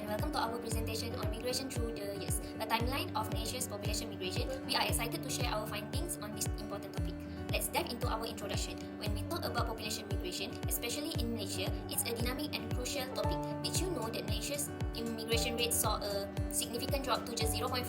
and welcome to our presentation on migration through the years, a timeline of Malaysia's population migration. We are excited to share our findings on this important topic. Let's dive into our introduction. When we talk about population migration, especially in Malaysia, it's a dynamic and crucial topic. Did you know that Malaysia's immigration rate saw a significant drop to just 0.5%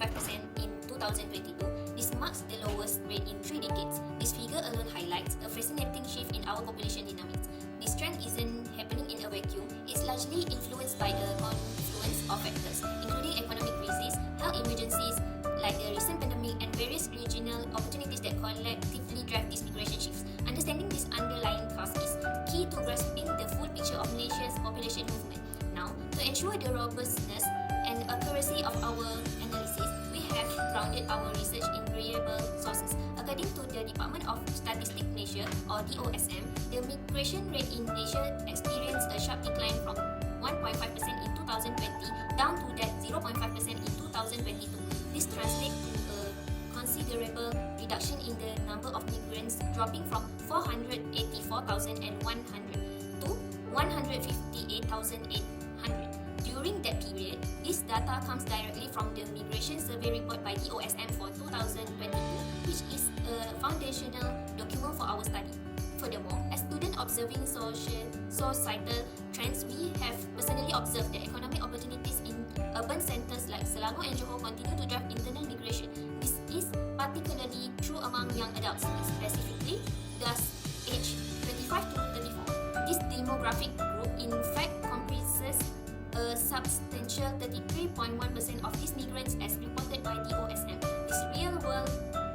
in 2022? This marks the lowest rate in 3 decades. This figure alone highlights a fascinating shift in our population dynamics. This trend isn't happening in a vacuum. It's largely influenced by a confluence of factors, including economic crises, health emergencies like the recent pandemic, and various regional opportunities that collectively drive these migration shifts. Understanding this underlying cause is key to grasping the full picture of Malaysia's population movement. Now, to ensure the robustness and accuracy of our analysis, we have grounded our research in reliable sources. According to the Department of Statistics Malaysia, or DOSM, the migration rate in Malaysia experienced a sharp decline from 1.5% in 2020 down to that 0.5% in 2022. This translates to a considerable reduction in the number of migrants, dropping from 484,100 to 158,800. During that period, this data comes directly from the Migration Survey Report by DOSM for 2022, which is a foundational document for our study. Furthermore, as students observing societal trends, we have personally observed that economic opportunities in urban centres like Selangor and Johor continue to drive internal migration. This is particularly true among young adults, specifically those aged 25 to 34. This demographic group in fact comprises a substantial 33.1% of these migrants as reported by DOSM. This real-world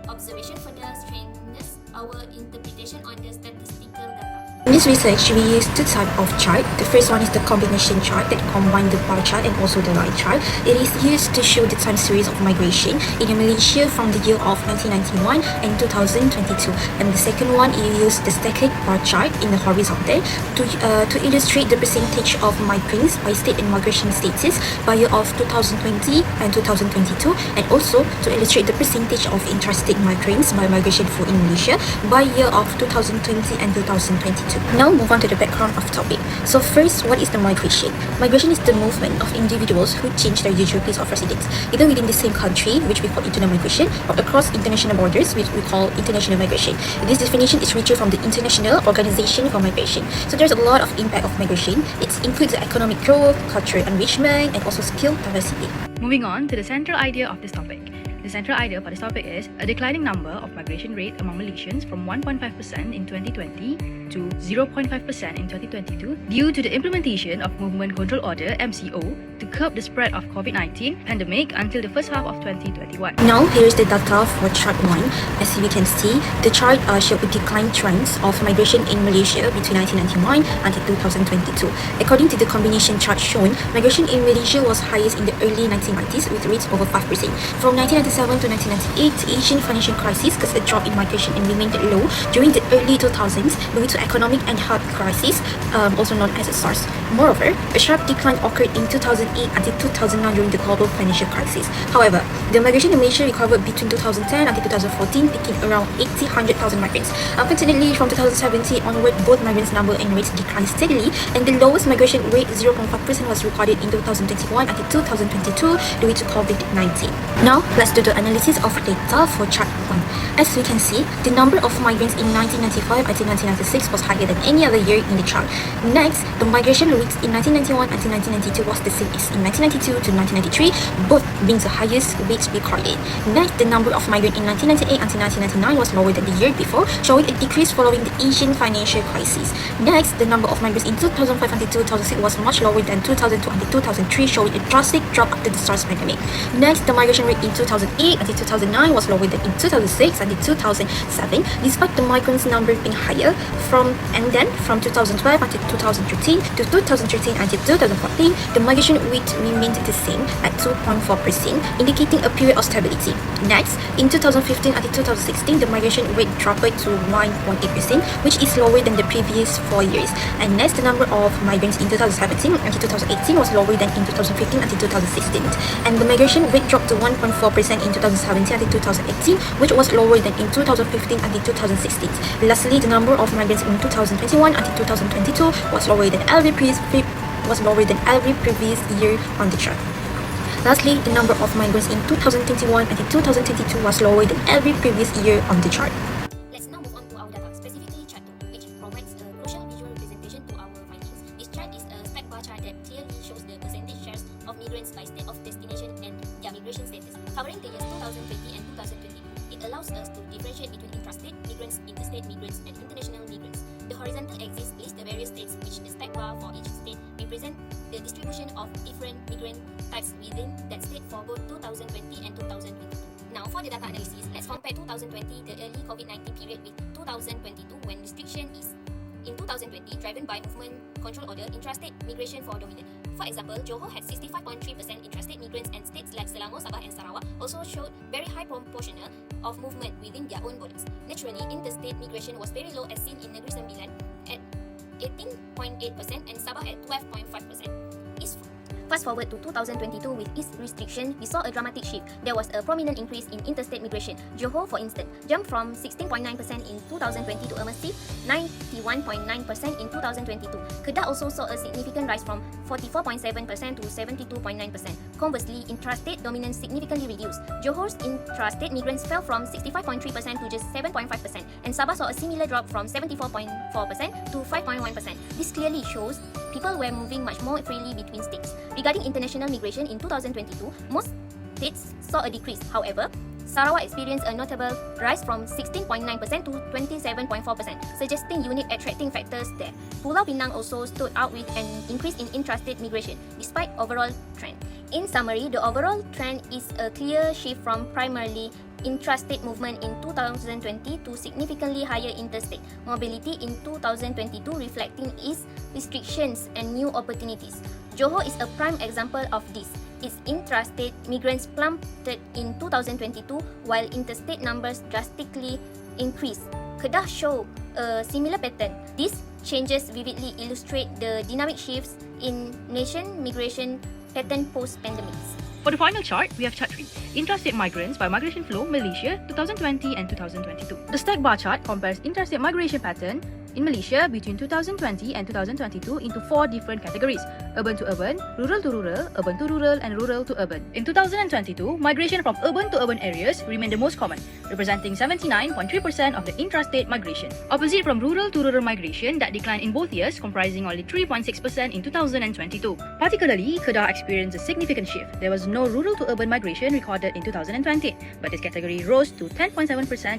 observation further strengthens our interpretation on the statistical data. In this research, we used two types of chart. The first one is the combination chart that combines the bar chart and also the line chart. It is used to show the time series of migration in Malaysia from the year of 1991 and 2022. And the second one, you use the stacked bar chart in the horizontal to illustrate the percentage of migrants by state and migration status by year of 2020 and 2022, and also to illustrate the percentage of intrastate migrants by migration flow in Malaysia by year of 2020 and 2022. Now move on to the background of topic. So first, what is the migration? Migration is the movement of individuals who change their usual place of residence, either within the same country, which we call internal migration, or across international borders, which we call international migration. This definition is retrieved from the International Organization for Migration. So there's a lot of impact of migration. It includes the economic growth, cultural enrichment, and also skill diversity. Moving on to the central idea of this topic. The central idea for this topic is a declining number of migration rate among Malaysians from 1.5% in 2020 to 0.5% in 2022 due to the implementation of Movement Control Order (MCO) to curb the spread of COVID-19 pandemic until the first half of 2021. Now here is the data for chart 1. As we can see, the chart shows the decline trends of migration in Malaysia between 1991 until 2022. According to the combination chart shown, migration in Malaysia was highest in the early 1990s with rates over 5%. From 1997 to 1998, the Asian financial crisis caused a drop in migration and remained low during the early 2000s due to economic and health crisis, also known as SARS. Moreover, a sharp decline occurred in 2008 until 2009 during the global financial crisis. However, the migration in Malaysia recovered between 2010 until 2014, peaking around 100,000 migrants. Unfortunately, from 2017 onward, both migrants' number and rates declined steadily, and the lowest migration rate, 0.5%, was recorded in 2021 until 2022 due to COVID-19. Now, let's do the analysis of data for chart 1. As we can see, the number of migrants in 1995 until 1996 was higher than any other year in the chart. Next, the migration rates in 1991 until 1992 was the same as in 1992 to 1993, both being the highest rates recorded. Next, the number of migrants in 1998 until 1999 was lower than the year before, showing a decrease following the Asian financial crisis. Next, the number of migrants in 2005 until 2006 was much lower than 2002 until 2003, showing a drastic drop after the SARS pandemic. Next, the migration rate in 2008 until 2009 was lower than in 2006 until 2007, despite the migrants' number being higher. From 2012 until 2013 to 2013 until 2014, the migration rate remained the same at 2.4%, indicating a period of stability. Next, in 2015 until 2016, the migration rate dropped to 1.8%, which is lower than the previous 4 years. And next, the number of migrants in 2017 until 2018 was lower than in 2015 until 2016. And the migration rate dropped to 1.4% in 2017 until 2018, which was lower than in 2015 until 2016. Lastly, the number of migrants in 2021 until 2022 was lower than every was lower than every previous year on the chart. Lastly, the number of migrants in 2021 and in 2022 was lower than every previous year on the chart. Let's now move on to our data, specifically chart 2, which provides a crucial visual representation to our findings. This chart is a spec bar chart that clearly shows the percentage shares of migrants by state of destination and their migration status, covering the years 2020 and 2022. It allows us to differentiate between intrastate migrants, interstate migrants, and international migrants. The horizontal axis lists the various states, which the spec bar for each state represent the distribution of different migrant types within that state for both 2020 and 2022. Now, for the data analysis, let's compare 2020, the early COVID-19 period, with 2022, when restriction is in 2020 driven by movement control order, intrastate migration for dominant. For example, Johor had 65.3% intrastate migrants, and states like Selangor, Sabah, and Sarawak also showed very high proportional of movement within their own borders. Naturally, interstate migration was very low, as seen in Negeri Sembilan at 18.8% and Sabah at 12.5%. Fast forward to 2022, with its restriction, we saw a dramatic shift. There was a prominent increase in interstate migration. Johor, for instance, jumped from 16.9% in 2020 to a massive 91.9% in 2022. Kedah also saw a significant rise from 44.7% to 72.9%. Conversely, intrastate dominance significantly reduced. Johor's intrastate migrants fell from 65.3% to just 7.5%, and Sabah saw a similar drop from 74.4% to 5.1%. This clearly shows people were moving much more freely between states. Regarding international migration in 2022, most states saw a decrease. However, Sarawak experienced a notable rise from 16.9% to 27.4%, suggesting unique attracting factors there. Pulau Pinang also stood out with an increase in intrastate migration, despite overall trend. In summary, the overall trend is a clear shift from primarily intrastate movement in 2020 to significantly higher interstate mobility in 2022, reflecting its restrictions and new opportunities. Johor is a prime example of this. Its intrastate migrants plummeted in 2022, while interstate numbers drastically increased. Kedah show a similar pattern. These changes vividly illustrate the dynamic shifts in nation migration pattern post-pandemic. For the final chart, we have chart 3, intrastate migrants by migration flow, Malaysia, 2020 and 2022. The stack bar chart compares intrastate migration pattern in Malaysia between 2020 and 2022 into 4 different categories: urban to urban, rural to rural, and rural to urban. In 2022, migration from urban to urban areas remained the most common, representing 79.3% of the intrastate migration, opposite from rural to rural migration that declined in both years, comprising only 3.6% in 2022. Particularly, Kedah experienced a significant shift. There was no rural to urban migration recorded in 2020, but this category rose to 10.7%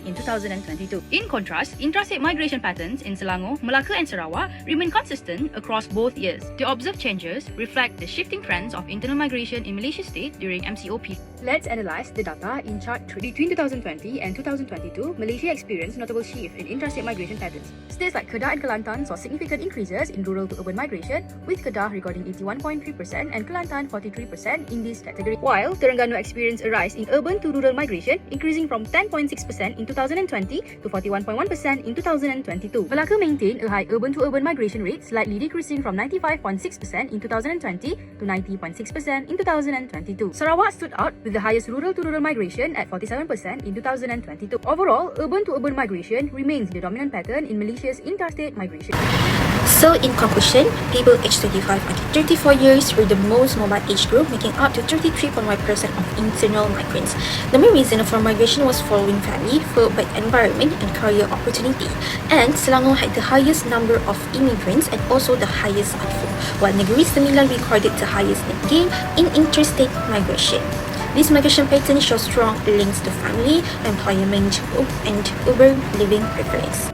in 2022. In contrast, intrastate migration patterns in Selangor, Melaka, and Sarawak remain consistent across both years. The observed changes reflect the shifting trends of internal migration in Malaysia state during MCOP. Let's analyze the data in chart 3. Between 2020 and 2022, Malaysia experienced notable shift in intrastate migration patterns. States like Kedah and Kelantan saw significant increases in rural to urban migration, with Kedah recording 81.3% and Kelantan 43% in this category, while Terengganu experienced a rise in urban to rural migration, increasing from 10.6% in 2020 to 41.1% in 2022. Melaka maintained a high urban to urban migration rate, slightly decreasing from 95.6% in 2020 to 90.6% in 2022. Sarawak stood out with the highest rural to rural migration at 47% in 2022. Overall, urban to urban migration remains the dominant pattern in Malaysia's interstate migration. So, in conclusion, people aged 25 and 34 years were the most mobile age group, making up to 33.1% of internal migrants. The main reason for migration was following family, followed by environment and career opportunity. And Selangor had the highest number of immigrants and also the highest outflow, while Negeri Sembilan recorded the highest net gain in interstate migration. This migration pattern shows strong links to family, employment, and urban living preference.